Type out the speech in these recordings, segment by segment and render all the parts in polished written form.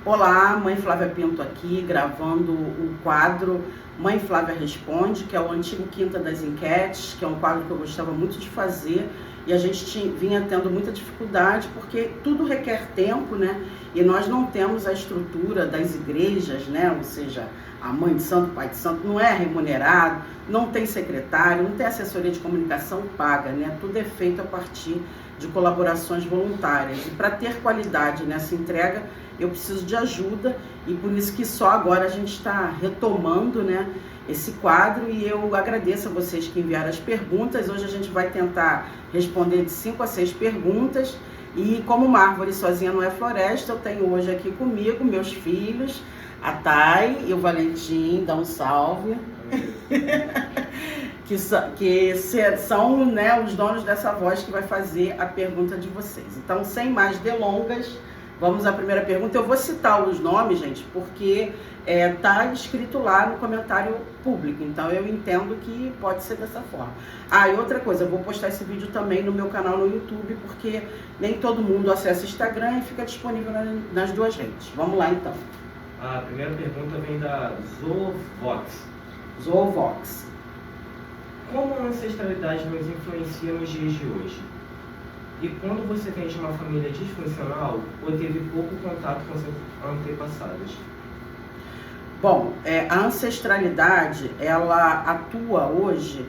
Olá, Mãe Flávia Pinto aqui, gravando o quadro Mãe Flávia Responde, que é o antigo Quinta das Enquetes, que é um quadro que eu gostava muito de fazer e a gente vinha tendo muita dificuldade porque tudo requer tempo, né? E nós não temos a estrutura das igrejas, né? Ou seja, a mãe de santo, o pai de santo não é remunerado, não tem secretário, não tem assessoria de comunicação paga, né? Tudo é feito a partir de colaborações voluntárias. E para ter qualidade nessa entrega, eu preciso de ajuda e por isso que só agora a gente está retomando, né, esse quadro, e eu agradeço a vocês que enviaram as perguntas. Hoje a gente vai tentar responder de 5 a 6 perguntas e como uma árvore sozinha não é floresta, eu tenho hoje aqui comigo meus filhos, a Thay e o Valentim, dá um salve. que são, né, os donos dessa voz que vai fazer a pergunta de vocês. Então, sem mais delongas, vamos à primeira pergunta. Eu vou citar os nomes, gente, porque tá escrito lá no comentário público, então eu entendo que pode ser dessa forma. Ah, e outra coisa, eu vou postar esse vídeo também no meu canal no YouTube, porque nem todo mundo acessa Instagram e fica disponível nas duas redes. Vamos lá, então. A primeira pergunta vem da Zoovox. Zoovox. Como a ancestralidade nos influencia nos dias de hoje? E quando você vem de uma família disfuncional ou teve pouco contato com seus antepassados? Bom, a ancestralidade, ela atua hoje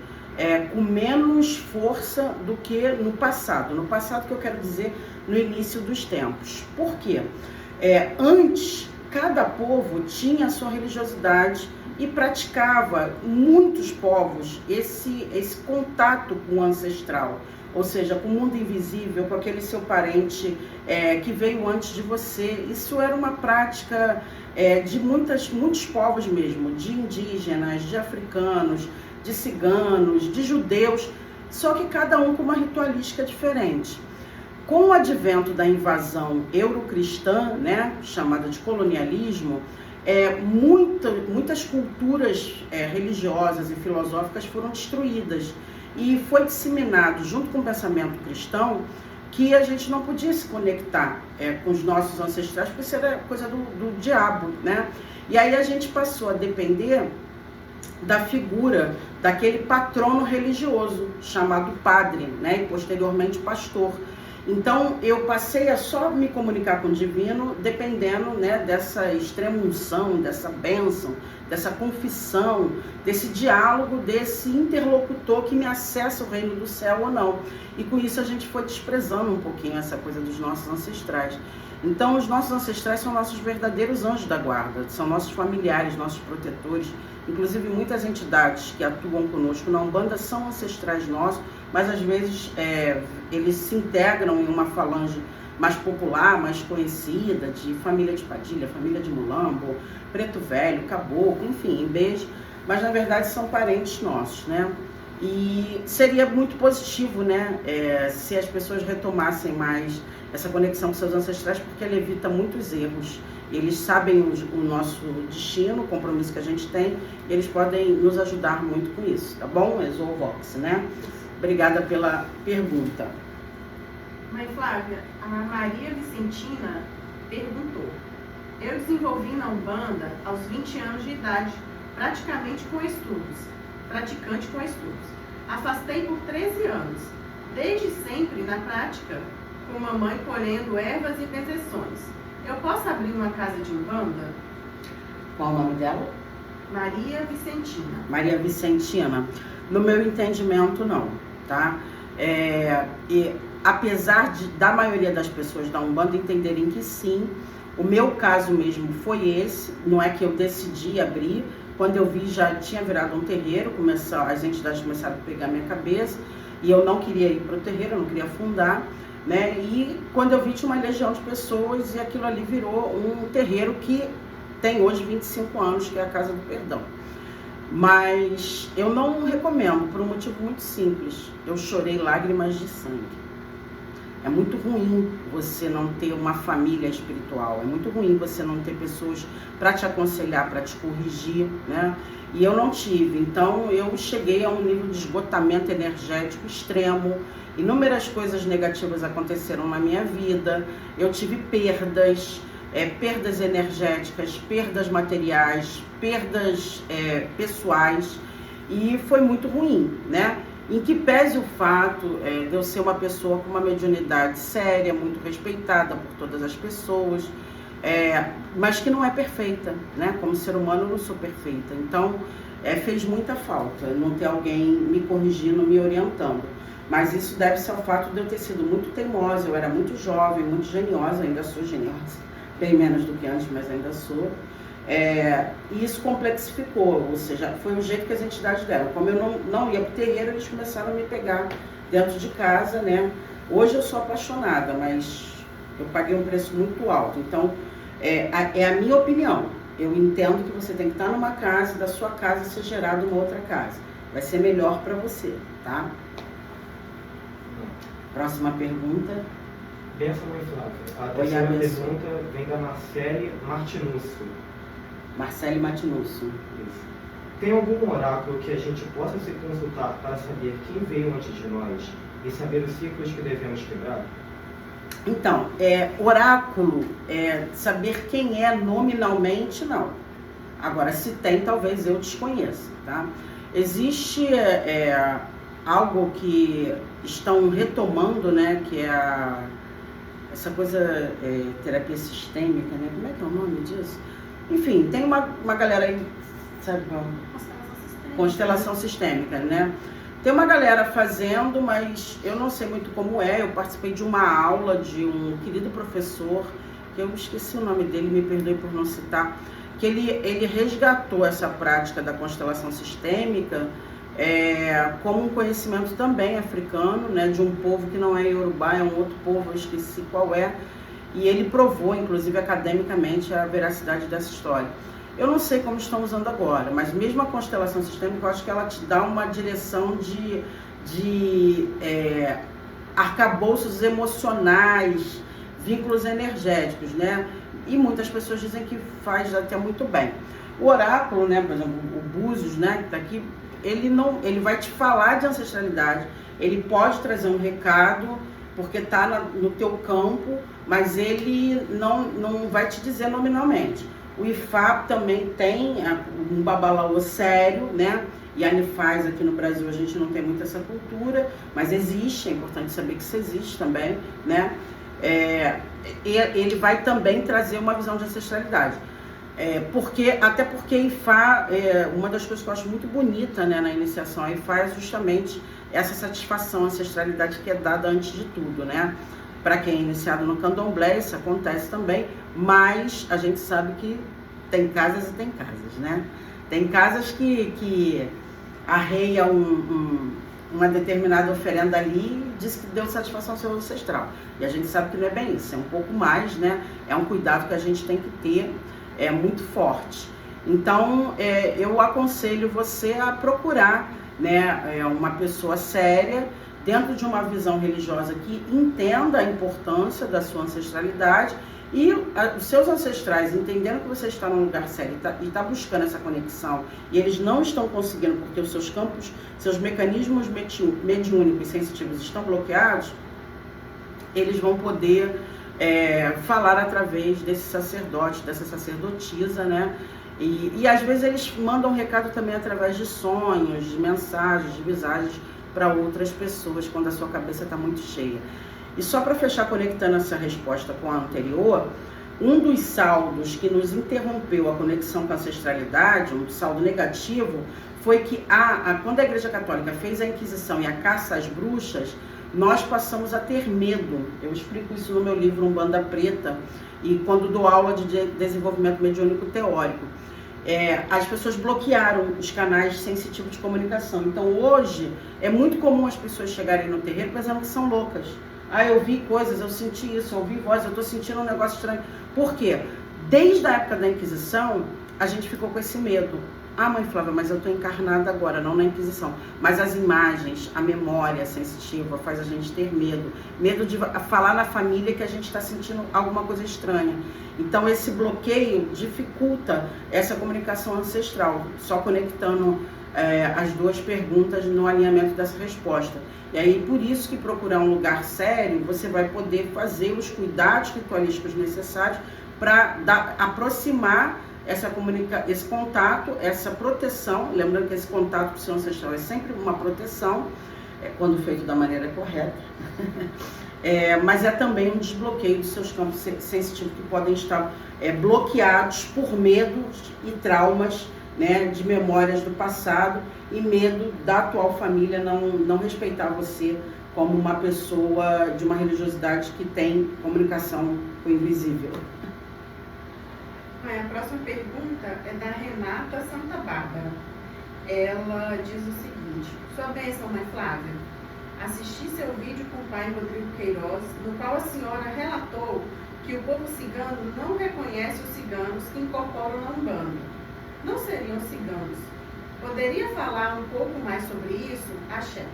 com menos força do que no passado. No passado, que eu quero dizer, no início dos tempos. Por quê? Antes, cada povo tinha a sua religiosidade e praticava, muitos povos, esse contato com o ancestral. Ou seja, com o mundo invisível, com aquele seu parente que veio antes de você. Isso era uma prática de muitos povos mesmo, de indígenas, de africanos, de ciganos, de judeus, só que cada um com uma ritualística diferente. Com o advento da invasão eurocristã, né, chamada de colonialismo, muitas culturas religiosas e filosóficas foram destruídas. E foi disseminado, junto com o pensamento cristão, que a gente não podia se conectar com os nossos ancestrais, porque isso era coisa do diabo, né? E aí a gente passou a depender da figura daquele patrono religioso, chamado padre, né? E posteriormente pastor. Então, eu passei a só me comunicar com o divino dependendo, né, dessa extrema unção, dessa bênção, dessa confissão, desse diálogo, desse interlocutor que me acessa o reino do céu ou não. E com isso a gente foi desprezando um pouquinho essa coisa dos nossos ancestrais. Então, os nossos ancestrais são nossos verdadeiros anjos da guarda, são nossos familiares, nossos protetores. Inclusive, muitas entidades que atuam conosco na Umbanda são ancestrais nossos, mas às vezes eles se integram em uma falange mais popular, mais conhecida, de família de Padilha, família de Mulambo, Preto Velho, Caboclo, enfim, Beijo, mas na verdade são parentes nossos, né? E seria muito positivo, né, se as pessoas retomassem mais essa conexão com seus ancestrais, porque ele evita muitos erros. Eles sabem o nosso destino, o compromisso que a gente tem, e eles podem nos ajudar muito com isso, tá bom? Zoovox, né? Obrigada pela pergunta. Mãe Flávia, a Maria Vicentina perguntou: eu desenvolvi na Umbanda aos 20 anos de idade, praticante com estudos. Afastei por 13 anos, desde sempre na prática, com mamãe colhendo ervas e benzeções. Eu posso abrir uma casa de Umbanda? Qual o nome dela? Maria Vicentina. Maria Vicentina. No meu entendimento, não, tá? E apesar da maioria das pessoas da Umbanda entenderem que sim, o meu caso mesmo foi esse, não é que eu decidi abrir. Quando eu vi, já tinha virado um terreiro, as entidades começaram a pegar minha cabeça, e eu não queria ir para o terreiro, eu não queria fundar, né? E quando eu vi, tinha uma legião de pessoas, e aquilo ali virou um terreiro que tem hoje 25 anos, que é a Casa do Perdão. Mas eu não recomendo, por um motivo muito simples. Eu chorei lágrimas de sangue. É muito ruim você não ter uma família espiritual, é muito ruim você não ter pessoas para te aconselhar, para te corrigir, né? E eu não tive, então eu cheguei a um nível de esgotamento energético extremo, inúmeras coisas negativas aconteceram na minha vida, eu tive perdas, perdas energéticas, perdas materiais, perdas pessoais, e foi muito ruim, né? Em que pese o fato de eu ser uma pessoa com uma mediunidade séria, muito respeitada por todas as pessoas, mas que não é perfeita, né? Como ser humano eu não sou perfeita, então fez muita falta não ter alguém me corrigindo, me orientando. Mas isso deve-se ao fato de eu ter sido muito teimosa, eu era muito jovem, muito geniosa, ainda sou geniosa, bem menos do que antes, mas ainda sou. E isso complexificou, ou seja, foi o jeito que as entidades deram. Como eu não ia para o terreiro, eles começaram a me pegar dentro de casa, né? Hoje eu sou apaixonada, mas eu paguei um preço muito alto. Então, é a minha opinião. Eu entendo que você tem que estar numa casa, da sua casa ser gerado uma outra casa. Vai ser melhor para você, tá? Próxima pergunta. Benção, mãe Flávia. A terceira pergunta vem da Marcele Martinusso. Marcele Martinusso. Isso. Tem algum oráculo que a gente possa se consultar para saber quem veio antes de nós e saber os ciclos que devemos quebrar? Então, oráculo, saber quem é nominalmente, não. Agora, se tem, talvez eu desconheça, tá? Existe algo que estão retomando, né, que é essa coisa, terapia sistêmica, né? Como é que é o nome disso? Enfim, tem uma galera aí, sabe qual? Constelação sistêmica, né? Tem uma galera fazendo, mas eu não sei muito como é. Eu participei de uma aula de um querido professor, que eu esqueci o nome dele, me perdoe por não citar, que ele resgatou essa prática da constelação sistêmica como um conhecimento também africano, né, de um povo que não é Iorubá, é um outro povo, eu esqueci qual é, e ele provou, inclusive academicamente, a veracidade dessa história. Eu não sei como estão usando agora, mas mesmo a constelação sistêmica, eu acho que ela te dá uma direção de arcabouços emocionais, vínculos energéticos, né? E muitas pessoas dizem que faz até muito bem. O oráculo, né, por exemplo, o Búzios, né, que está aqui, ele vai te falar de ancestralidade, ele pode trazer um recado, porque está no teu campo, mas ele não vai te dizer nominalmente. O Ifá também tem um babalaô sério, né? E a Nifaz aqui no Brasil a gente não tem muito essa cultura, mas existe, é importante saber que isso existe também, né? Ele vai também trazer uma visão de ancestralidade. Até porque Ifá, uma das coisas que eu acho muito bonita, né, na iniciação a Ifá é justamente essa satisfação, ancestralidade que é dada antes de tudo, né? Para quem é iniciado no candomblé, isso acontece também, mas a gente sabe que tem casas e tem casas, né? Tem casas que arreia uma determinada oferenda ali e diz que deu satisfação ao seu ancestral. E a gente sabe que não é bem isso, é um pouco mais, né? É um cuidado que a gente tem que ter, muito forte. Então, eu aconselho você a procurar, né, uma pessoa séria, dentro de uma visão religiosa que entenda a importância da sua ancestralidade e os seus ancestrais, entendendo que você está num lugar sério e está buscando essa conexão e eles não estão conseguindo porque os seus campos, seus mecanismos mediúnicos e sensitivos estão bloqueados, eles vão poder falar através desse sacerdote, dessa sacerdotisa, né? E às vezes eles mandam um recado também através de sonhos, de mensagens, de visagens para outras pessoas quando a sua cabeça está muito cheia. E só para fechar, conectando essa resposta com a anterior, um dos saldos que nos interrompeu a conexão com a ancestralidade, um saldo negativo, foi que quando a Igreja Católica fez a Inquisição e a caça às bruxas, nós passamos a ter medo. Eu explico isso no meu livro Umbanda Preta, e quando dou aula de desenvolvimento mediúnico teórico. As pessoas bloquearam os canais sensitivos de comunicação. Então hoje é muito comum as pessoas chegarem no terreiro pensando que são loucas. Eu vi coisas, eu senti isso, eu ouvi voz, eu estou sentindo um negócio estranho. Por quê? Desde a época da Inquisição, a gente ficou com esse medo. Mãe Flávia, mas eu estou encarnada agora, não na Inquisição. Mas as imagens, a memória sensitiva faz a gente ter medo. Medo de falar na família que a gente está sentindo alguma coisa estranha. Então esse bloqueio dificulta essa comunicação ancestral, só conectando as duas perguntas no alinhamento dessa resposta. E aí por isso que procurar um lugar sério, você vai poder fazer os cuidados ritualísticos necessários para aproximar esse contato, essa proteção. Lembrando que esse contato com o seu ancestral é sempre uma proteção, quando feito da maneira correta, mas é também um desbloqueio dos seus campos sensitivos que podem estar bloqueados por medos e traumas, né, de memórias do passado e medo da atual família não respeitar você como uma pessoa de uma religiosidade que tem comunicação com o invisível. A próxima pergunta é da Renata Santa Bárbara. Ela diz o seguinte: sua bênção, mãe Flávia, assisti seu vídeo com o pai Rodrigo Queiroz, no qual a senhora relatou que o povo cigano não reconhece os ciganos que incorporam na Umbanda. Não seriam ciganos. Poderia falar um pouco mais sobre isso? Axé.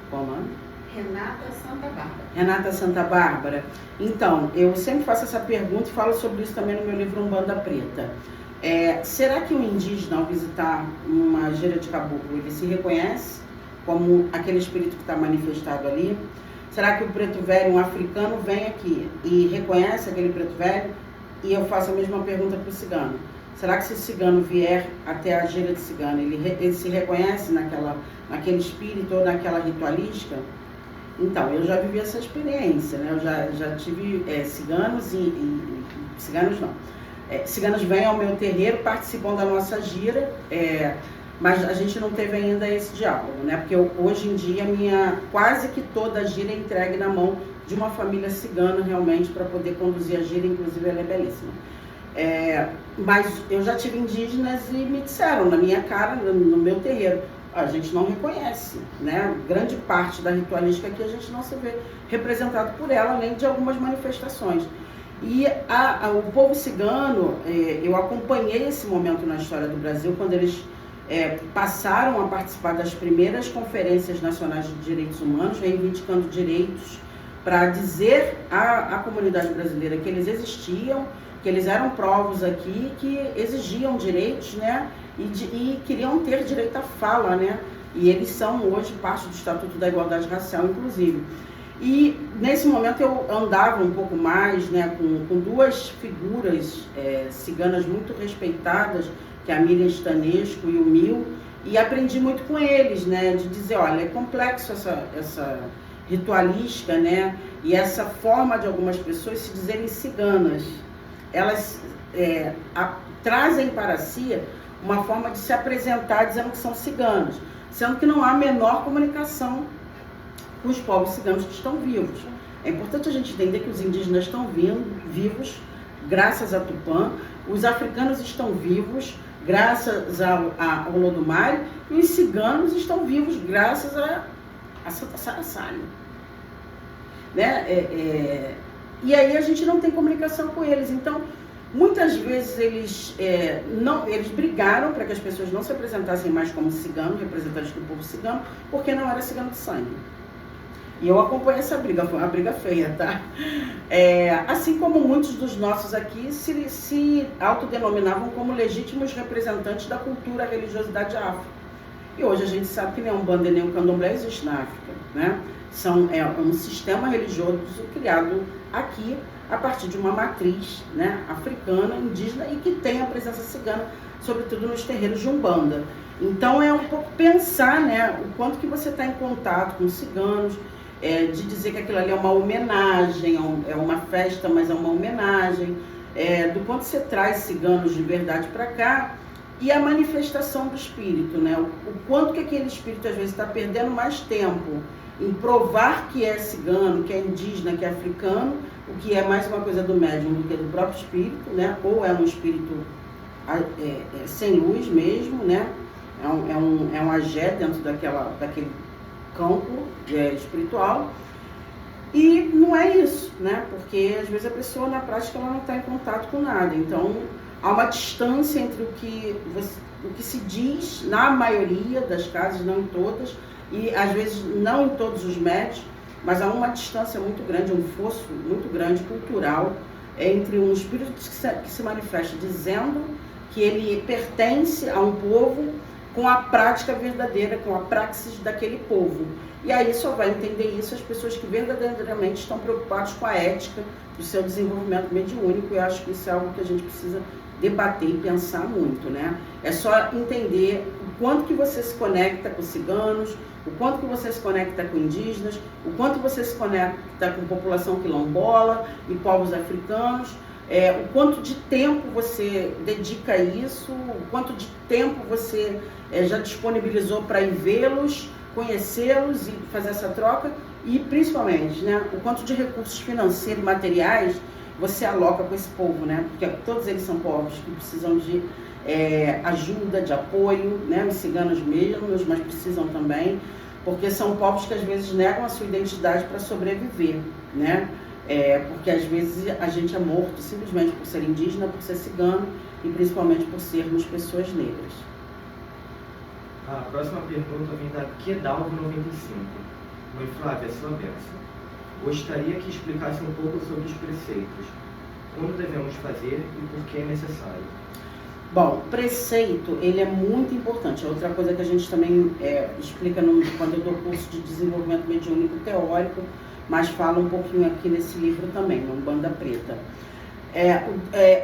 Qual nome? Renata Santa Bárbara. Renata Santa Bárbara. Então, eu sempre faço essa pergunta e falo sobre isso também no meu livro Umbanda Preta. Será que um indígena, ao visitar uma gira de caboclo, ele se reconhece como aquele espírito que está manifestado ali? Será que o preto velho, um africano, vem aqui e reconhece aquele preto velho? E eu faço a mesma pergunta para o cigano. Será que se o cigano vier até a gira de cigano, ele se reconhece naquele espírito ou naquela ritualística? Então, eu já vivi essa experiência, né? Eu já tive ciganos e ciganos não. Ciganos vêm ao meu terreiro, participam da nossa gira, mas a gente não teve ainda esse diálogo, né? Porque hoje em dia quase que toda a gira é entregue na mão de uma família cigana realmente para poder conduzir a gira, inclusive ela é belíssima. Mas eu já tive indígenas e me disseram na minha cara, no meu terreiro, a gente não reconhece, né? Grande parte da ritualística aqui a gente não se vê representado por ela, além de algumas manifestações. E o povo cigano, eu acompanhei esse momento na história do Brasil, quando eles passaram a participar das primeiras conferências nacionais de direitos humanos, reivindicando direitos, para dizer à comunidade brasileira que eles existiam, que eles eram povos aqui, que exigiam direitos, né? E queriam ter direito à fala, né? E eles são hoje parte do Estatuto da Igualdade Racial, inclusive. E nesse momento eu andava um pouco mais, né, com duas figuras ciganas muito respeitadas, que é a Miriam Stanesco e o Mil, e aprendi muito com eles, né, de dizer, olha, é complexo essa ritualística, né, e essa forma de algumas pessoas se dizerem ciganas. Elas trazem para si uma forma de se apresentar dizendo que são ciganos, sendo que não há a menor comunicação com os povos ciganos que estão vivos. É importante a gente entender que os indígenas estão vivos graças a Tupã, os africanos estão vivos graças ao Olodumare e os ciganos estão vivos graças a Santa Sarassalho. Né? E aí a gente não tem comunicação com eles. Então, muitas vezes eles brigaram para que as pessoas não se apresentassem mais como cigano, representantes do povo cigano, porque não era cigano de sangue. E eu acompanhei essa briga, foi uma briga feia, tá? Assim como muitos dos nossos aqui se autodenominavam como legítimos representantes da cultura, religiosidade afro. E hoje a gente sabe que nem um Umbanda nem um Candomblé existe na África, né? É um sistema religioso criado aqui a partir de uma matriz, né, africana, indígena e que tem a presença cigana, sobretudo nos terreiros de Umbanda. Então é um pouco pensar, né, o quanto que você está em contato com os ciganos, de dizer que aquilo ali é uma homenagem, é uma festa, mas é uma homenagem, do quanto você traz ciganos de verdade para cá e a manifestação do espírito, né, o quanto que aquele espírito às vezes está perdendo mais tempo em provar que é cigano, que é indígena, que é africano, o que é mais uma coisa do médium do que do próprio espírito, né? Ou é um espírito sem luz mesmo, né? É um agé dentro daquele campo espiritual. E não é isso, né? Porque às vezes a pessoa na prática ela não está em contato com nada. Então há uma distância entre o que se diz na maioria das casas, não em todas, e às vezes não em todos os médios, mas há uma distância muito grande, um fosso muito grande cultural entre um espírito que se manifesta dizendo que ele pertence a um povo com a prática verdadeira, com a praxis daquele povo. E aí só vai entender isso as pessoas que verdadeiramente estão preocupadas com a ética do seu desenvolvimento mediúnico, e eu acho que isso é algo que a gente precisa debater e pensar muito, né? É só entender o quanto que você se conecta com ciganos, o quanto que você se conecta com indígenas, o quanto você se conecta com população quilombola e povos africanos, o quanto de tempo você dedica a isso, o quanto de tempo você já disponibilizou para ir vê-los, conhecê-los e fazer essa troca, e principalmente, né, o quanto de recursos financeiros e materiais você aloca com esse povo, né? Porque todos eles são povos que precisam de ajuda, de apoio, né? Os ciganos mesmos, mas precisam também, porque são povos que às vezes negam a sua identidade para sobreviver, né? Porque às vezes a gente é morto simplesmente por ser indígena, por ser cigano e principalmente por sermos pessoas negras. A próxima pergunta vem da Quedalvo95. Mãe Flávia, sua bênção. Gostaria que explicasse um pouco sobre os preceitos. Como devemos fazer e por que é necessário? Bom, preceito, ele é muito importante. É outra coisa que a gente também explica quando eu dou curso de desenvolvimento mediúnico teórico, mas fala um pouquinho aqui nesse livro também, no Banda Preta.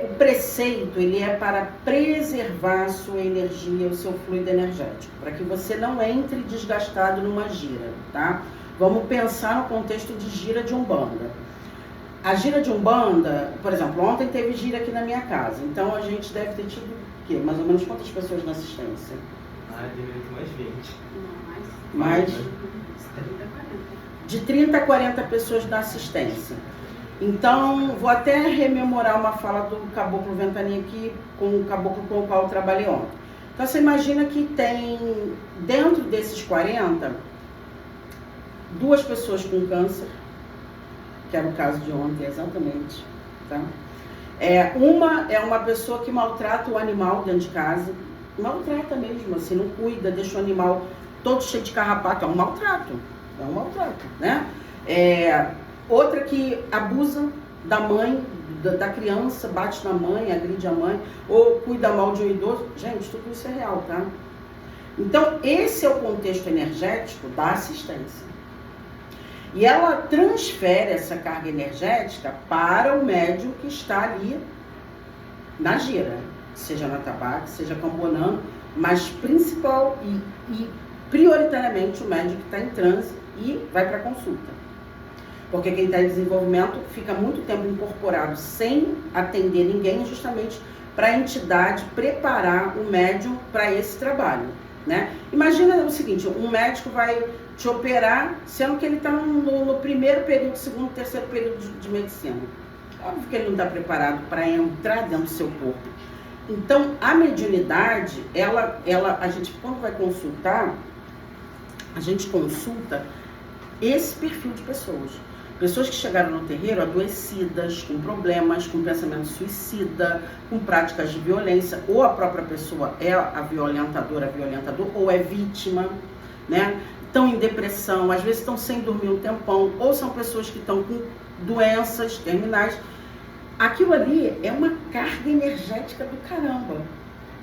O preceito, ele é para preservar a sua energia, o seu fluido energético, para que você não entre desgastado numa gira, tá? Vamos pensar no contexto de gira de Umbanda. A gira de Umbanda, por exemplo, ontem teve gira aqui na minha casa, então a gente deve ter tido, o quê? Mais ou menos quantas pessoas na assistência? Deve ter mais 20. Mais? De 30 a 40 pessoas na assistência. Então, vou até rememorar uma fala do Caboclo Ventania aqui, com o caboclo com o qual eu trabalhei ontem. Então, você imagina que tem, dentro desses 40, 2 pessoas com câncer, que era o caso de ontem, exatamente, tá? Uma é uma pessoa que maltrata o animal dentro de casa, maltrata mesmo, assim, não cuida, deixa o animal todo cheio de carrapato, é um maltrato, né? Outra que abusa da mãe, da criança, bate na mãe, agride a mãe, ou cuida mal de um idoso. Gente, tudo isso é real, tá? Então, esse é o contexto energético da assistência. E ela transfere essa carga energética para o médium que está ali na gira, seja na tabaco, seja cambonando, mas principal e prioritariamente o médium que está em transe e vai para a consulta. Porque quem está em desenvolvimento fica muito tempo incorporado sem atender ninguém, justamente para a entidade preparar o médium para esse trabalho, né? Imagina o seguinte, um médico vai te operar, sendo que ele está no primeiro período, segundo, terceiro período de medicina. Óbvio que ele não está preparado para entrar dentro do seu corpo. Então, a mediunidade, a gente, quando vai consultar, a gente consulta esse perfil de pessoas. Pessoas que chegaram no terreiro adoecidas, com problemas, com pensamento suicida, com práticas de violência, ou a própria pessoa é a violentador, ou é vítima, né? Estão em depressão, às vezes estão sem dormir um tempão, ou são pessoas que estão com doenças terminais. Aquilo ali é uma carga energética do caramba,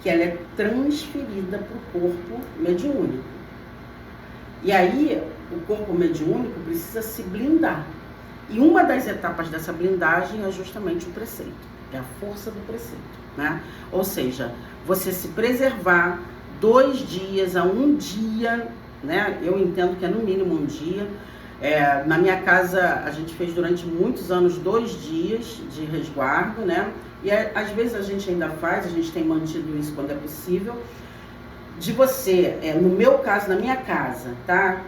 que ela é transferida para o corpo mediúnico. E aí, o corpo mediúnico precisa se blindar. E uma das etapas dessa blindagem é justamente o preceito, é a força do preceito, né? Ou seja, você se preservar 2 dias a 1 dia, né? Eu entendo que é no mínimo 1 dia. Na minha casa, a gente fez durante muitos anos 2 dias de resguardo, né? E às vezes a gente ainda faz, a gente tem mantido isso quando é possível, de você, no meu caso, na minha casa, tá?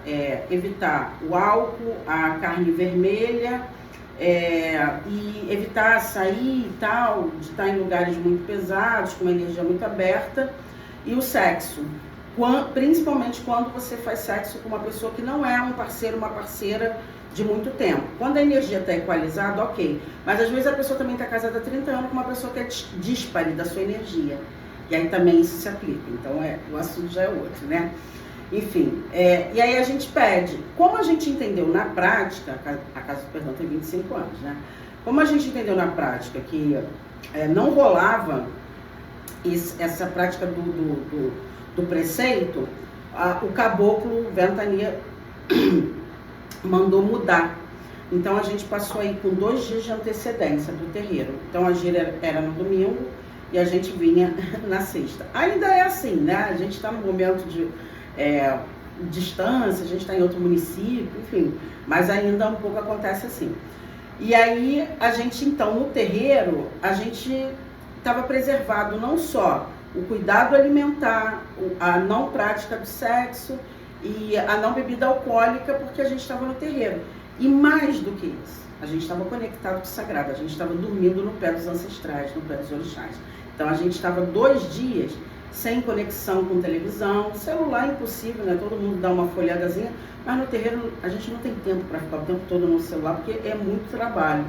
Evitar o álcool, a carne vermelha, e evitar sair e tal, de estar em lugares muito pesados, com uma energia muito aberta, e o sexo. Principalmente quando você faz sexo com uma pessoa que não é um parceiro, uma parceira de muito tempo. Quando a energia está equalizada, ok. Mas às vezes a pessoa também está casada há 30 anos com uma pessoa que é dispare da sua energia. E aí também isso se aplica. Então o assunto já é outro, né? Enfim, e aí a gente pede. Como a gente entendeu na prática, a casa, perdão, tem 25 anos, né? Como a gente entendeu na prática que não rolava essa prática do do preceito, o caboclo Ventania mandou mudar. Então a gente passou aí com 2 dias de antecedência do terreiro. Então a gira era no domingo e a gente vinha na sexta. Ainda é assim, né? A gente está no momento de distância, a gente está em outro município, enfim, mas ainda um pouco acontece assim. E aí a gente então no terreiro, a gente estava preservado não só o cuidado alimentar, a não prática do sexo e a não bebida alcoólica, porque a gente estava no terreiro. E mais do que isso, a gente estava conectado com o sagrado, a gente estava dormindo no pé dos ancestrais, no pé dos orixás. Então a gente estava 2 dias sem conexão com televisão, celular impossível, né? Todo mundo dá uma folhadazinha, mas no terreiro a gente não tem tempo para ficar o tempo todo no celular, porque é muito trabalho.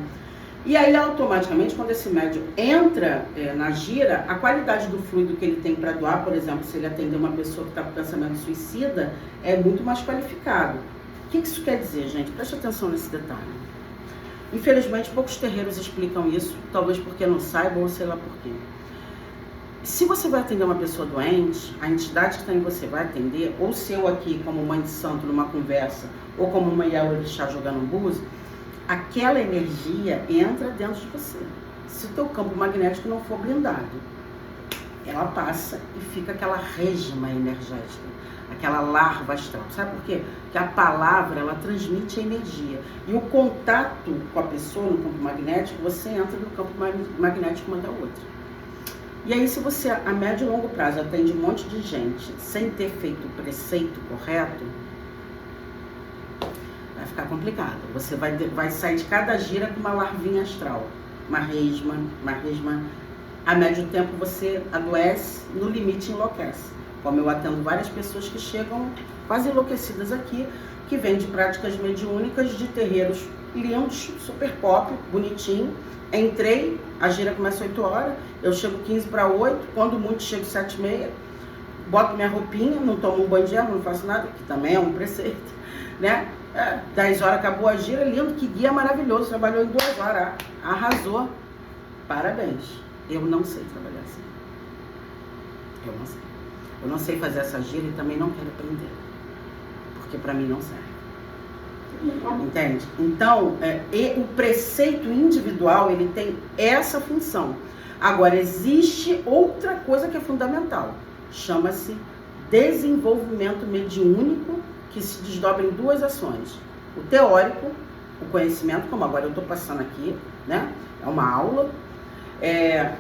E aí, automaticamente, quando esse médium entra na gira, a qualidade do fluido que ele tem para doar, por exemplo, se ele atender uma pessoa que está com pensamento suicida, é muito mais qualificado. O que isso quer dizer, gente? Preste atenção nesse detalhe. Infelizmente, poucos terreiros explicam isso, talvez porque não saibam ou sei lá por quê. Se você vai atender uma pessoa doente, a entidade que está em você vai atender, ou se eu aqui, como mãe de santo, numa conversa, ou como uma Yaorixá jogando um búzio, aquela energia entra dentro de você. Se o teu campo magnético não for blindado, ela passa e fica aquela resma energética, aquela larva astral. Sabe por quê? Porque a palavra, ela transmite a energia. E o contato com a pessoa no campo magnético, você entra no campo magnético uma da outra. E aí, se você, a médio e longo prazo, atende um monte de gente sem ter feito o preceito correto, vai ficar complicado. Você vai sair de cada gira com uma larvinha astral, uma resma. A médio tempo você adoece, no limite enlouquece. Como eu atendo várias pessoas que chegam quase enlouquecidas aqui, que vêm de práticas mediúnicas de terreiros lindos, super pop, bonitinho. Entrei, a gira começa 8 horas, eu chego 15 para 8, quando muito chego 7h30, boto minha roupinha, não tomo um banho de água, não faço nada, que também é um preceito, né? 10 horas acabou a gira, lindo, que guia maravilhoso, trabalhou em 2 horas, arrasou, parabéns. Eu não sei trabalhar assim, eu não sei fazer essa gira e também não quero aprender, porque para mim não serve. Entende? Então, o preceito individual, ele tem essa função. Agora, existe outra coisa que é fundamental. Chama-se desenvolvimento mediúnico, que se desdobra em 2 ações. O teórico, o conhecimento, como agora eu estou passando aqui, né? É uma aula.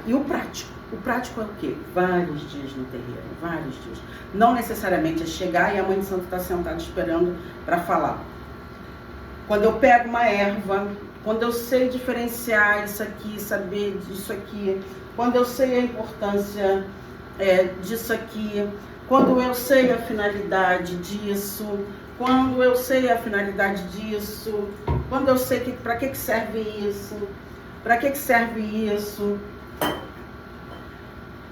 E o prático. O prático é o quê? Vários dias no terreiro, vários dias. Não necessariamente é chegar e a mãe de santo está sentada esperando para falar. Quando eu pego uma erva, quando eu sei diferenciar isso aqui, saber disso aqui, quando eu sei a importância disso aqui, quando eu sei a finalidade disso, quando eu sei a finalidade disso, quando eu sei para que serve isso, para que serve isso,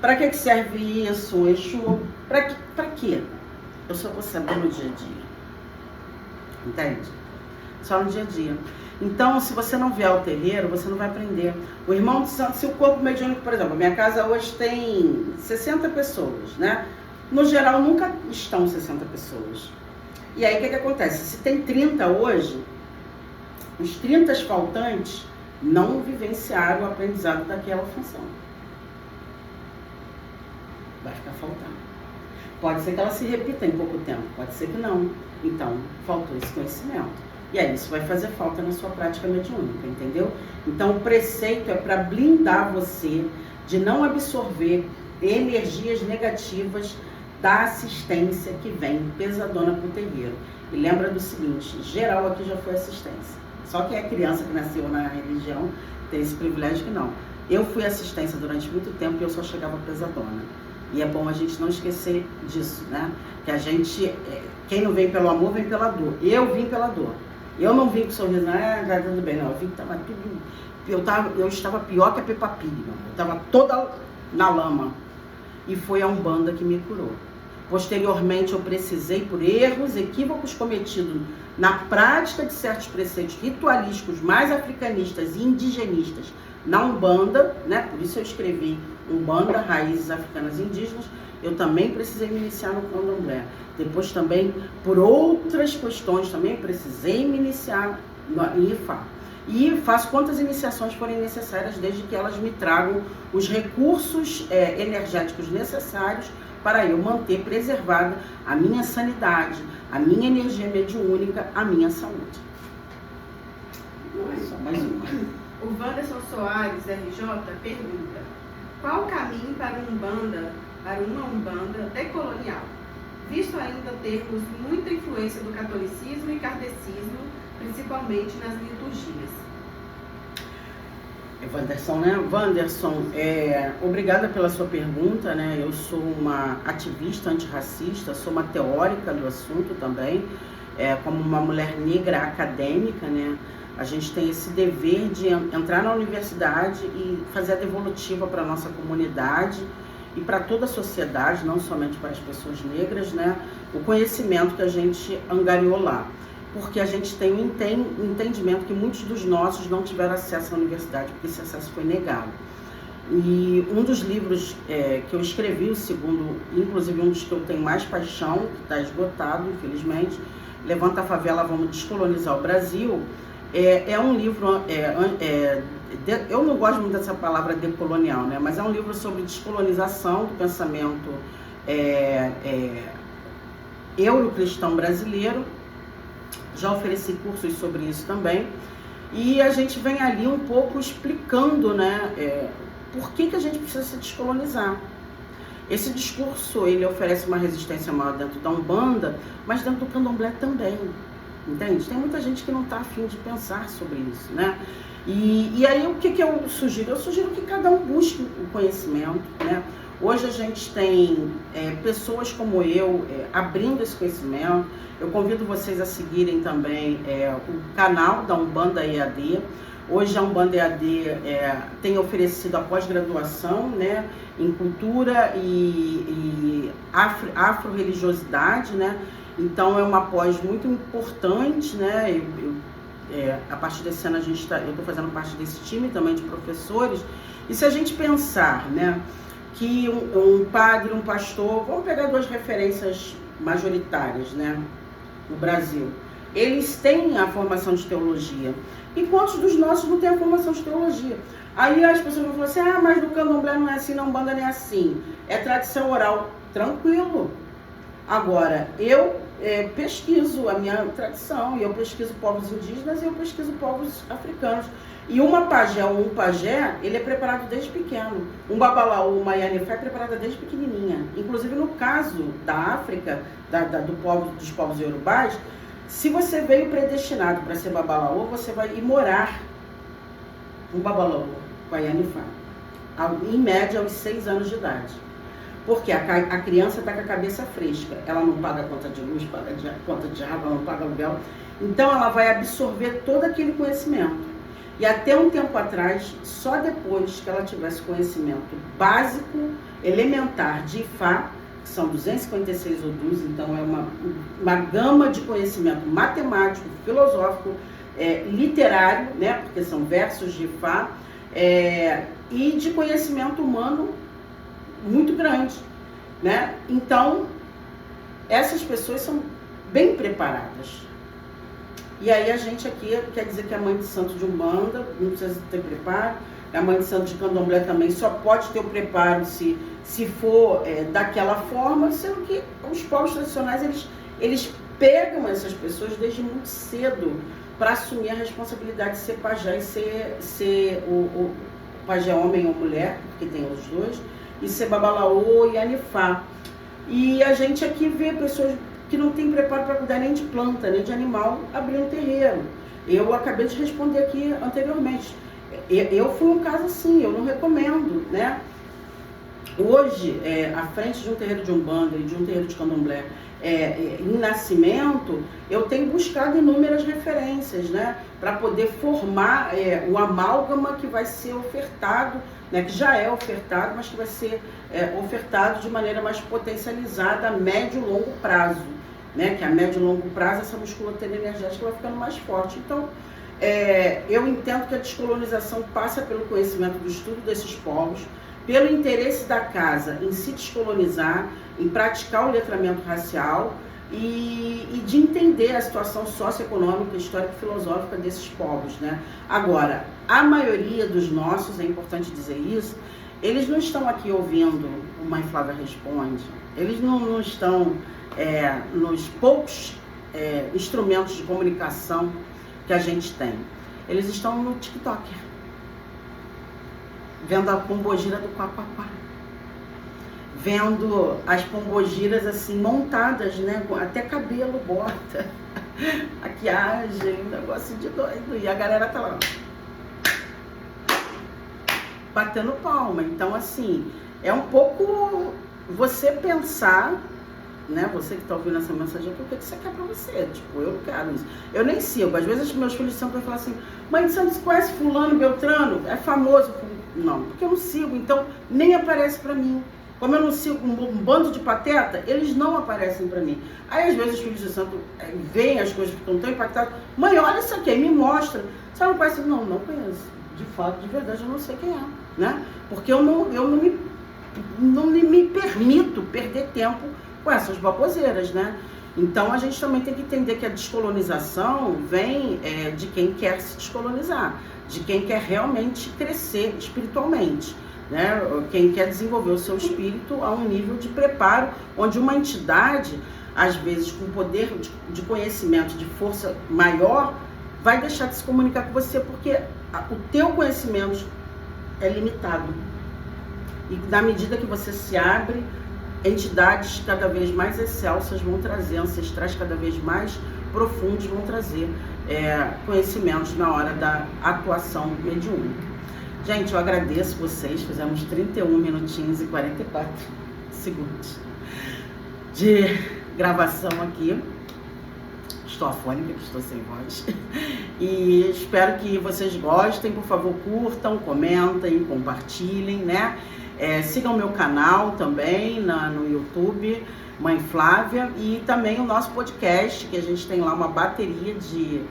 para que serve isso, Exu, para quê? Eu só vou saber no dia a dia, entende? Só no dia a dia. Então, se você não vier ao terreiro, você não vai aprender. O irmão de santo, se o corpo mediúnico, por exemplo, a minha casa hoje tem 60 pessoas, né? No geral, nunca estão 60 pessoas. E aí, o que acontece? Se tem 30 hoje, os 30 faltantes não vivenciaram o aprendizado daquela função. Vai ficar faltando. Pode ser que ela se repita em pouco tempo, pode ser que não. Então, faltou esse conhecimento. E aí, isso vai fazer falta na sua prática mediúnica, entendeu? Então, o preceito é para blindar você de não absorver energias negativas da assistência que vem pesadona para o terreiro. E lembra do seguinte, geral aqui já foi assistência. Só que é criança que nasceu na religião tem esse privilégio que não. Eu fui assistência durante muito tempo e eu só chegava pesadona. E é bom a gente não esquecer disso, né? Que a gente, quem não vem pelo amor, vem pela dor. Eu vim pela dor. Eu não vim com sorriso, já tudo bem, não. Eu vim que estava tudo. Eu estava pior que a Peppa Pig, não. Eu estava toda na lama. E foi a Umbanda que me curou. Posteriormente, eu precisei, por erros, equívocos cometidos na prática de certos preceitos ritualísticos mais africanistas e indigenistas, Na Umbanda, né? Por isso eu escrevi Umbanda, Raízes Africanas Indígenas, eu também precisei me iniciar no Candomblé. Depois também, por outras questões, também precisei me iniciar em Ifá. E faço quantas iniciações forem necessárias, desde que elas me tragam os recursos energéticos necessários para eu manter preservada a minha sanidade, a minha energia mediúnica, a minha saúde. Só mais uma. O Wanderson Soares, RJ, pergunta: qual o caminho para uma Umbanda decolonial? Visto ainda termos muita influência do catolicismo e kardecismo, principalmente nas liturgias. Wanderson, né? Wanderson, obrigada pela sua pergunta, né? Eu sou uma ativista antirracista, sou uma teórica do assunto também, como uma mulher negra acadêmica, né? A gente tem esse dever de entrar na universidade e fazer a devolutiva para a nossa comunidade e para toda a sociedade, não somente para as pessoas negras, né? O conhecimento que a gente angariou lá. Porque a gente tem um entendimento que muitos dos nossos não tiveram acesso à universidade, porque esse acesso foi negado. E um dos livros que eu escrevi, o segundo, inclusive um dos que eu tenho mais paixão, que está esgotado, infelizmente, Levanta a Favela, Vamos Descolonizar o Brasil, é um livro, eu não gosto muito dessa palavra decolonial, né? Mas é um livro sobre descolonização do pensamento eurocristão brasileiro. Já ofereci cursos sobre isso também. E a gente vem ali um pouco explicando, né, por que a gente precisa se descolonizar. Esse discurso, ele oferece uma resistência maior dentro da Umbanda, mas dentro do Candomblé também. Entende? Tem muita gente que não está afim de pensar sobre isso, né? E aí o que eu sugiro? Eu sugiro que cada um busque o conhecimento, né? Hoje a gente tem pessoas como eu abrindo esse conhecimento. Eu convido vocês a seguirem também o canal da Umbanda EAD. Hoje a Umbanda EAD tem oferecido a pós-graduação, né, em cultura e afro-religiosidade, né? Então é uma pós muito importante, né? A partir desse ano eu estou fazendo parte desse time também de professores. E se a gente pensar, né, que um padre, um pastor, vamos pegar duas referências majoritárias, né, no Brasil, eles têm a formação de teologia. E quantos dos nossos não têm a formação de teologia? Aí as pessoas vão falar assim, mas no Candomblé não é assim, na Umbanda não é assim. É tradição oral. Tranquilo. Agora, eu pesquiso a minha tradição, e eu pesquiso povos indígenas e eu pesquiso povos africanos. E uma pajé ou um pajé, ele é preparado desde pequeno. Um babalaú, uma yanefé é preparada desde pequenininha. Inclusive no caso da África, dos povos iorubás, se você veio predestinado para ser babalaú, você vai ir morar um babalaú com a yanefé. Em média, aos 6 anos de idade. Porque a criança está com a cabeça fresca. Ela não paga conta de luz, paga conta de água, não paga aluguel. Então ela vai absorver todo aquele conhecimento. E até um tempo atrás, só depois que ela tivesse conhecimento básico, elementar de Ifá, que são 256 odus, então é uma gama de conhecimento matemático, filosófico, literário, né, porque são versos de Ifá, e de conhecimento humano muito grande, né? Então, essas pessoas são bem preparadas. E aí a gente aqui quer dizer que a mãe de santo de Umbanda não precisa ter preparo, a mãe de santo de Candomblé também só pode ter o preparo se for daquela forma, sendo que os povos tradicionais, eles pegam essas pessoas desde muito cedo para assumir a responsabilidade de ser pajé e ser o pajé homem ou mulher, porque tem os dois, e ser babalaô e anifá. E a gente aqui vê pessoas que não têm preparo para cuidar nem de planta, nem de animal, abrir um terreiro. Eu acabei de responder aqui anteriormente. Eu fui um caso assim, eu não recomendo, né? Hoje, à frente de um terreiro de Umbanda e de um terreiro de Candomblé, em nascimento, eu tenho buscado inúmeras referências, né? Para poder formar o amálgama que vai ser ofertado, né, que já é ofertado, mas que vai ser ofertado de maneira mais potencializada a médio e longo prazo, né, que a médio e longo prazo essa musculatura energética vai ficando mais forte. Então, eu entendo que a descolonização passa pelo conhecimento do estudo desses povos, pelo interesse da casa em se descolonizar, em praticar o letramento racial e de entender a situação socioeconômica, histórica e filosófica desses povos, né? Agora, a maioria dos nossos, é importante dizer isso, eles não estão aqui ouvindo o Mãe Flávia Responde, eles não estão nos poucos instrumentos de comunicação que a gente tem. Eles estão no TikTok, vendo a pombogira do Quaquaquá, vendo as pombogiras assim montadas, né, até cabelo bota, maquiagem, um negócio de doido, e a galera tá lá batendo palma. Então, assim, é um pouco você pensar, né, você que está ouvindo essa mensagem aqui, o que você quer pra você? Tipo, eu não quero isso. Eu nem sigo. Às vezes meus filhos sempre vão falar assim: mãe, você não conhece fulano, Beltrano? É famoso. Não, porque eu não sigo, então nem aparece pra mim. Como eu não sigo um bando de pateta, eles não aparecem pra mim. Aí às vezes os filhos de santo veem as coisas que estão tão impactadas. Mãe, olha isso aqui, me mostra. Você não conhece? Não, não conheço. De fato, de verdade, eu não sei quem é, né? Porque eu não me permito perder tempo com essas baboseiras, né? Então a gente também tem que entender que a descolonização vem de quem quer se descolonizar, de quem quer realmente crescer espiritualmente, né? Quem quer desenvolver o seu espírito a um nível de preparo, onde uma entidade, às vezes com poder de conhecimento, de força maior, vai deixar de se comunicar com você, porque o teu conhecimento é limitado. E na medida que você se abre, entidades cada vez mais excelsas vão trazer, ancestrais cada vez mais profundos vão trazer conhecimentos na hora da atuação mediúnica. Gente, eu agradeço vocês, fizemos 31 minutinhos e 44 segundos de gravação aqui. Estou afônica, que estou sem voz. E espero que vocês gostem. Por favor, curtam, comentem, compartilhem, né? Sigam meu canal também no YouTube, Mãe Flávia, e também o nosso podcast, que a gente tem lá uma bateria de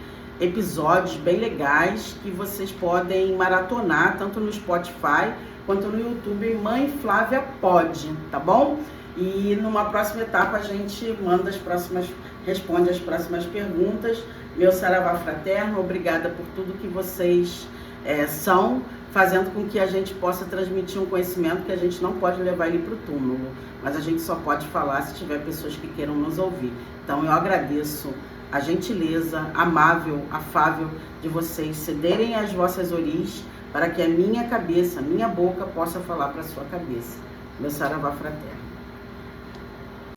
episódios bem legais que vocês podem maratonar, tanto no Spotify quanto no YouTube, Mãe Flávia Pod, tá bom? E numa próxima etapa a gente responde as próximas perguntas. Meu saravá fraterno, obrigada por tudo que vocês são, fazendo com que a gente possa transmitir um conhecimento que a gente não pode levar ele para o túmulo, mas a gente só pode falar se tiver pessoas que queiram nos ouvir. Então eu agradeço a gentileza amável, afável de vocês cederem as vossas oris para que a minha cabeça, a minha boca possa falar para a sua cabeça. Meu saravá fraterno.